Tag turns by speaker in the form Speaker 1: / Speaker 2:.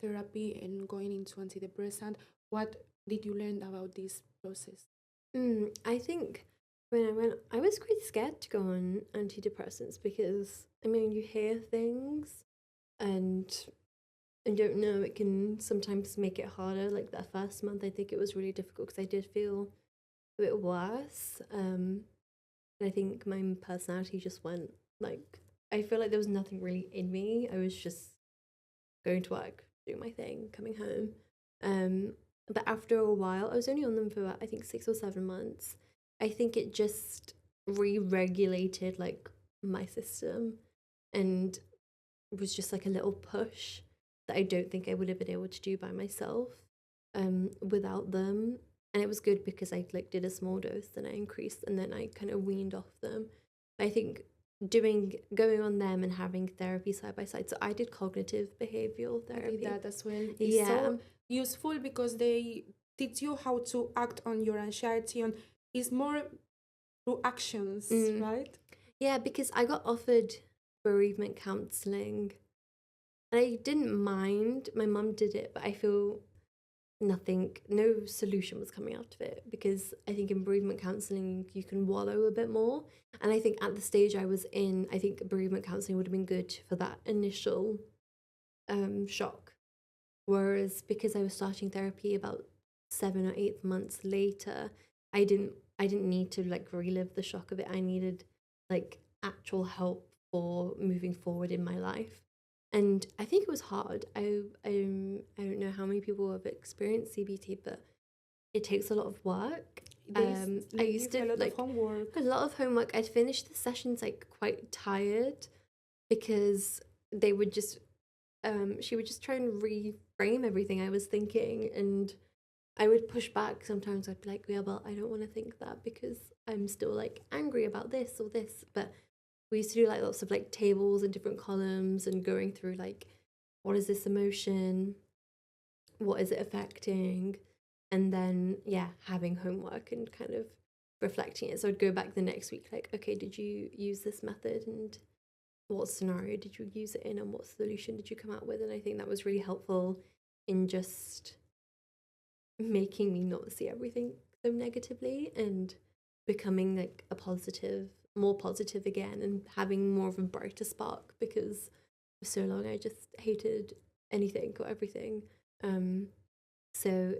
Speaker 1: therapy and going into antidepressant? What did you learn about this process?
Speaker 2: I think when I went, I was quite scared to go on antidepressants because, I mean, you hear things and I don't know, it can sometimes make it harder. Like that first month, I think it was really difficult because I did feel a bit worse. And I think my personality just went like, I feel like there was nothing really in me. I was just going to work, doing my thing, coming home. Um, but after a while, I was only on them for about, I think 6 or 7 months. I think it just re-regulated like my system and was just like a little push that I don't think I would have been able to do by myself without them. And it was good because I like did a small dose, then I increased, and then I kind of weaned off them. I think going on them and having therapy side by side. So I did cognitive behavioral
Speaker 1: I did
Speaker 2: therapy.
Speaker 1: that as well. It's
Speaker 2: Yeah.
Speaker 1: so useful because they teach you how to act on your anxiety, and it's more through actions,
Speaker 2: Mm.
Speaker 1: right?
Speaker 2: Yeah, because I got offered bereavement counseling and I didn't mind. My mum did it, but I feel no solution was coming out of it because I think in bereavement counseling you can wallow a bit more. And I think at the stage I was in, I think bereavement counseling would have been good for that initial shock. Whereas because I was starting therapy about 7 or 8 months later, I didn't need to like relive the shock of it. I needed like actual help for moving forward in my life. And I think it was hard. I don't know how many people have experienced CBT, but it takes a lot of work.
Speaker 1: They
Speaker 2: I
Speaker 1: like
Speaker 2: used
Speaker 1: give you
Speaker 2: to
Speaker 1: a lot of
Speaker 2: like
Speaker 1: homework.
Speaker 2: a lot of homework. I'd finish the sessions like quite tired because they would just she would just try and reframe everything I was thinking, and I would push back. Sometimes I'd be like, yeah, well, I don't want to think that because I'm still like angry about this or this. But we used to do like lots of like tables and different columns and going through like, what is this emotion? What is it affecting? And then, yeah, having homework and kind of reflecting it. So I'd go back the next week, like, okay, did you use this method? And what scenario did you use it in and what solution did you come out with? And I think that was really helpful in just making me not see everything so negatively and becoming like more positive again and having more of a brighter spark because for so long I just hated anything or everything. Um, so